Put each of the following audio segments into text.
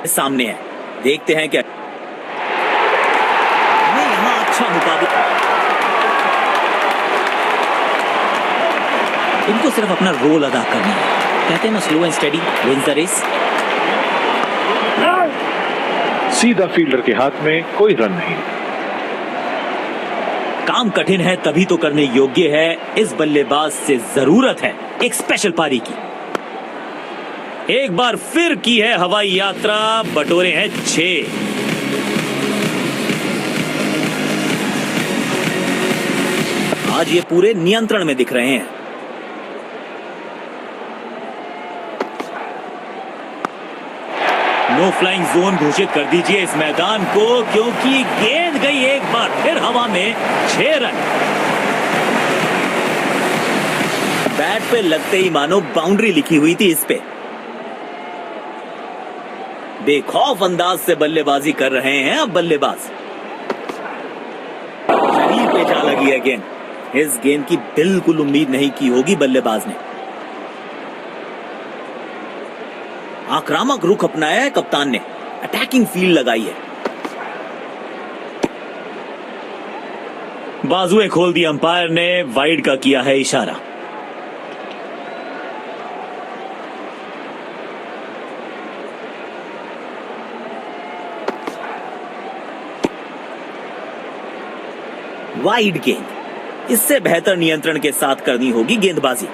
सामने है, देखते हैं क्या यहाँ अच्छा मुकाबला। इनको सिर्फ अपना रोल अदा करना है। कहते हैं ना, slow and steady wins the race. सीधा फील्डर के हाथ में कोई रन नहीं। काम कठिन है तभी तो करने योग्य है। इस बल्लेबाज से जरूरत है एक स्पेशल पारी की। एक बार फिर की है हवाई यात्रा, बटोरे हैं 6। आज ये पूरे नियंत्रण में दिख रहे हैं। नो फ्लाइंग जोन घोषित कर दीजिए इस मैदान को, क्योंकि गेंद गई एक बार फिर हवा में। 6 रन। बैट पे लगते ही मानो बाउंड्री लिखी हुई थी इस पे। बेखौफ अंदाज से बल्लेबाजी कर रहे हैं अब बल्लेबाज। शरीर पे जा लगी है गेंद। इस गेंद की बिल्कुल उम्मीद नहीं की होगी बल्लेबाज ने। आक्रामक रुख अपनाया है कप्तान ने, अटैकिंग फील्ड लगाई है। बाजुएं खोल दी अंपायर ने, वाइड का किया है इशारा। वाइड गेंद, इससे बेहतर नियंत्रण के साथ करनी होगी गेंदबाजी।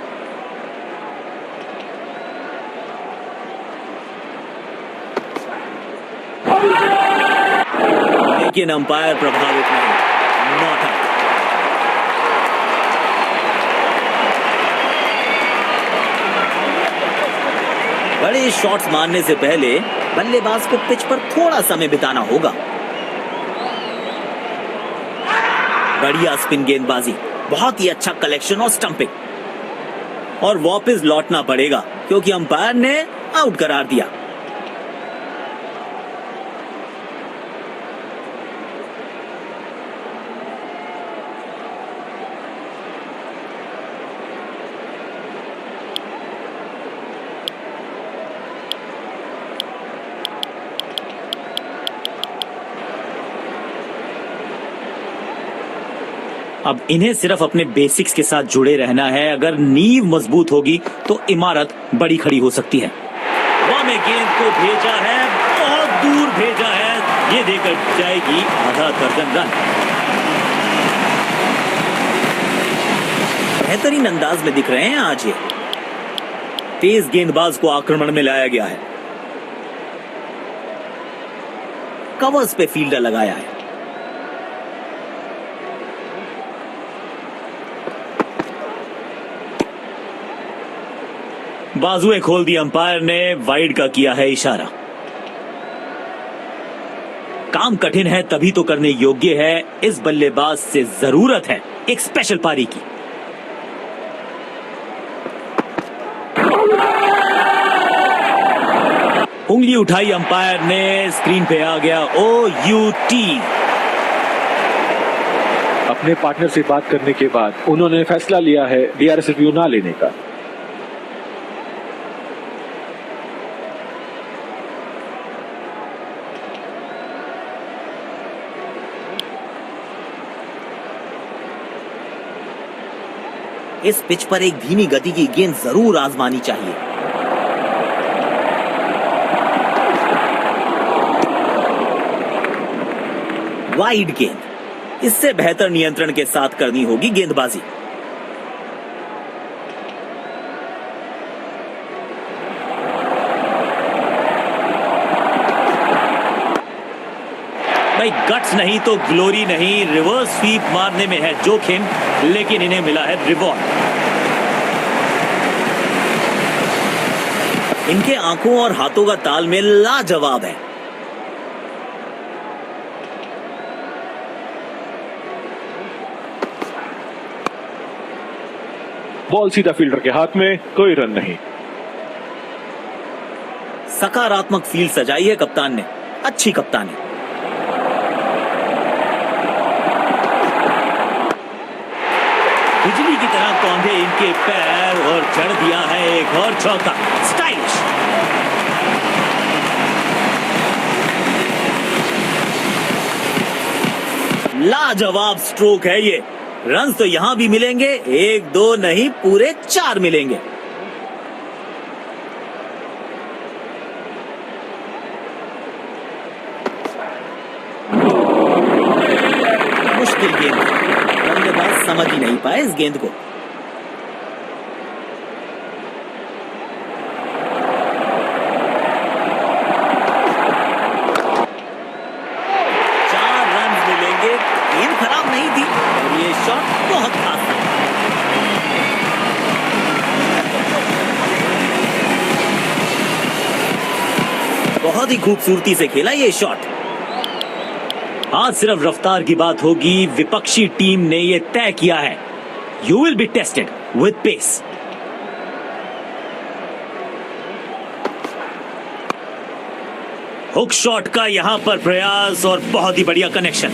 लेकिन अंपायर प्रभावित नहीं। Not out. बड़े शॉट्स मारने से पहले बल्लेबाज को पिच पर थोड़ा समय बिताना होगा। बढ़िया स्पिन गेंदबाजी, बहुत ही अच्छा कलेक्शन और स्टंपिंग। और वापस लौटना पड़ेगा क्योंकि अंपायर ने आउट करार दिया। अब इन्हें सिर्फ अपने बेसिक्स के साथ जुड़े रहना है। अगर नींव मजबूत होगी तो इमारत बड़ी खड़ी हो सकती है। हवा में गेंद को भेजा है, बहुत दूर भेजा है। ये देकर जाएगी आधा दर्जन रन। बेहतरीन अंदाज में दिख रहे हैं आज ये। तेज गेंदबाज को आक्रमण में लाया गया है। कवर्स पे फील्डर लगाया है। बाजुएं खोल दी अंपायर ने, वाइड का किया है इशारा। काम कठिन है तभी तो करने योग्य है। इस बल्लेबाज से जरूरत है एक स्पेशल पारी की। उंगली उठाई अंपायर ने, स्क्रीन पे आ गया OUT। अपने पार्टनर से बात करने के बाद उन्होंने फैसला लिया है DRS रिव्यू ना लेने का। इस पिच पर एक धीमी गति की गेंद जरूर आजमानी चाहिए। वाइड गेंद, इससे बेहतर नियंत्रण के साथ करनी होगी गेंदबाजी। भाई गट्स नहीं तो ग्लोरी नहीं। रिवर्स स्वीप मारने में है जोखिम, लेकिन इन्हें मिला है रिवॉर्ड। इनके आंखों और हाथों का तालमेल लाजवाब है। बॉल सीधा फील्डर के हाथ में, कोई रन नहीं। सकारात्मक फील्ड सजाई है कप्तान ने, अच्छी कप्तानी। बिजली की तरह कौंधे इनके पैर और जड़ दिया है एक और चौका। स्टाइलिश। लाजवाब स्ट्रोक है ये। रन तो यहां भी मिलेंगे, एक दो नहीं पूरे 4 मिलेंगे। मुश्किल गेंद, बल्लेबाज समझ ही नहीं पाए इस गेंद को। गेंद खराब नहीं थी और ये शॉट बहुत खास था। बहुत ही खूबसूरती से खेला ये शॉट। आज सिर्फ रफ्तार की बात होगी, विपक्षी टीम ने ये तय किया है, you will be tested with pace. Hook shot का यहां पर प्रयास और बहुत ही बढ़िया कनेक्शन।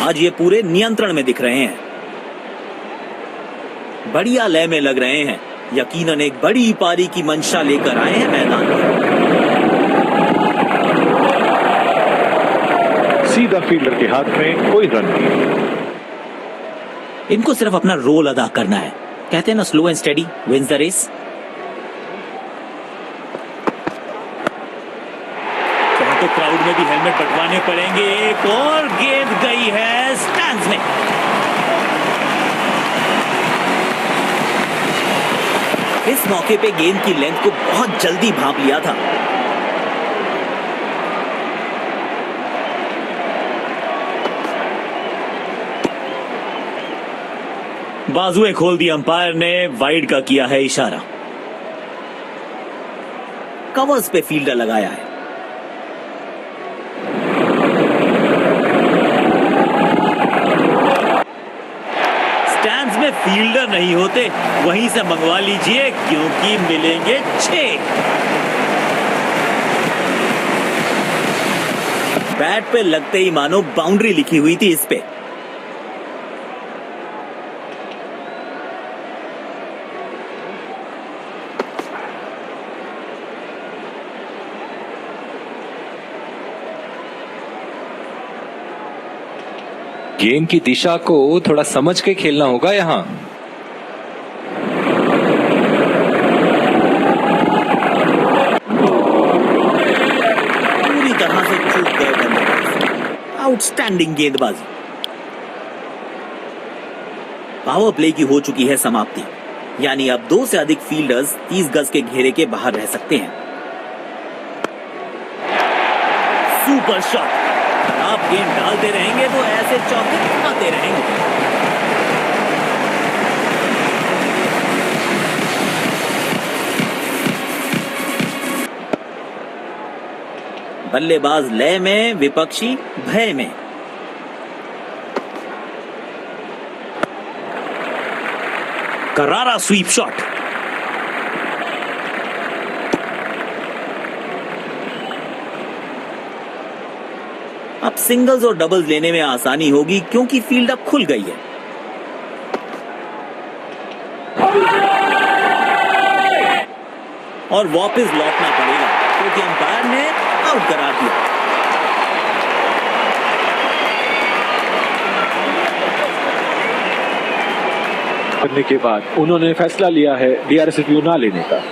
आज ये पूरे नियंत्रण में दिख रहे हैं, बढ़िया लय में लग रहे हैं, यकीनन एक बड़ी पारी की मंशा लेकर आए हैं मैदान में। सीधा फील्डर के हाथ में, कोई रन नहीं। इनको सिर्फ अपना रोल अदा करना है, कहते हैं ना slow and steady wins the race. तो क्राउड में भी हेलमेट बंटवाने पड़ेंगे। एक और गेंद गई है स्टैंड्स में। इस मौके पे गेंद की लेंथ को बहुत जल्दी भांप लिया था। बाजुएं खोल दी अंपायर ने, वाइड का किया है इशारा। कवर्स पे फील्डर लगाया है। स्टैंड्स में फील्डर नहीं होते, वहीं से मंगवा लीजिए क्योंकि मिलेंगे 6। बैट पे लगते ही मानो बाउंड्री लिखी हुई थी इस पे। गेंद की दिशा को थोड़ा समझ के खेलना होगा यहाँ। पूरी तरह से चूक गए बल्लेबाज। आउटस्टैंडिंग गेंदबाजी। पावर प्ले की हो चुकी है समाप्ति, यानी अब 2 से अधिक फील्डर्स 30 गज के घेरे के बाहर रह सकते हैं। Super shot. आप गेंद डालते रहेंगे तो ऐसे चौके खाते रहेंगे। बल्लेबाज लय में, विपक्षी भय में। करारा स्वीप शॉट। अब सिंगल्स और डबल्स लेने में आसानी होगी क्योंकि फील्ड अब खुल गई है। और वापस लौटना पड़ेगा क्योंकि अंपायर ने आउट करार दिया। करने के बाद उन्होंने फैसला लिया है डीआरएस रिव्यू ना लेने का।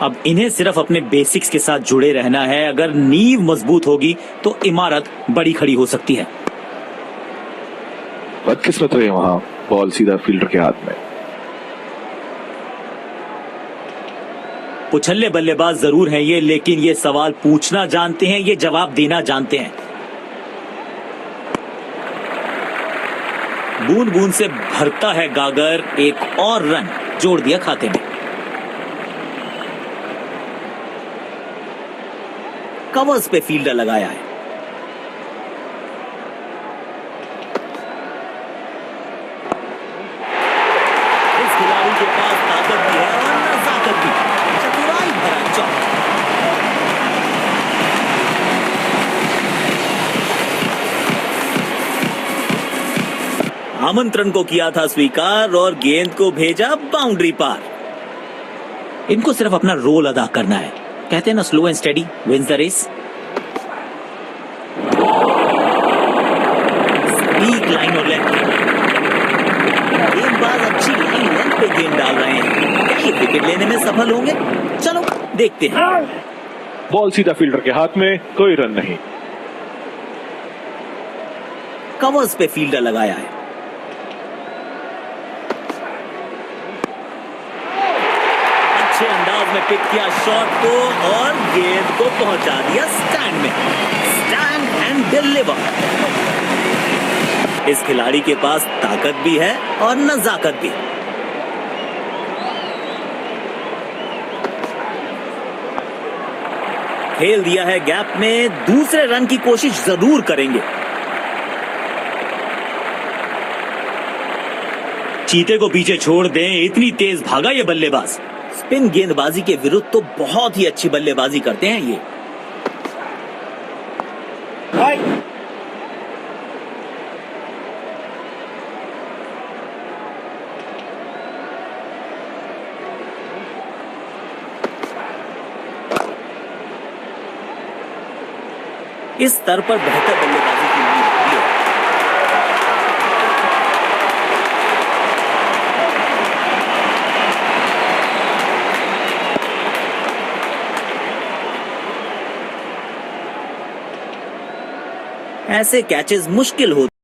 अब इन्हें सिर्फ अपने बेसिक्स के साथ जुड़े रहना है। अगर नींव मजबूत होगी तो इमारत बड़ी खड़ी हो सकती है। बदकिस्मत रहे, वहां बॉल सीधा फील्डर के हाथ में। पुछल्ले बल्लेबाज जरूर हैं ये, लेकिन ये सवाल पूछना जानते हैं, ये जवाब देना जानते हैं। बूंद बूंद से भरता है गागर, एक और रन जोड़ दिया खाते में। कवर्स पे फील्डर लगाया है। इस खिलाड़ी के पास ताकत भी है और नजाकत भी। चतुराई भरा चौक। आमंत्रण को किया था स्वीकार और गेंद को भेजा बाउंड्री पार। इनको सिर्फ अपना रोल अदा करना है। कहते हैं ना, slow and steady wins the race. Speak line और लेंथ। गेंदबाज अच्छी लाइन लेंथ पे गेंद डाल रहे हैं। क्या ये विकेट लेने में सफल होंगे? चलो देखते हैं। बॉल सीधा फील्डर के हाथ में, कोई रन नहीं। कवर्स पे फील्डर लगाया है। अच्छे अंदाज में पिक किया शॉट को और गेंद को पहुंचा दिया स्टैंड में। Stand and deliver. इस खिलाड़ी के पास ताकत भी है और नजाकत भी। खेल दिया है गैप में, दूसरे रन की कोशिश जरूर करेंगे। चीते को पीछे छोड़ दें, इतनी तेज भागा ये बल्लेबाज। स्पिन गेंदबाजी के विरुद्ध तो बहुत ही अच्छी बल्लेबाजी करते हैं ये। इस स्तर पर बेहतर बल्लेबाजी की उम्मीद होती है। ऐसे कैचेस मुश्किल होते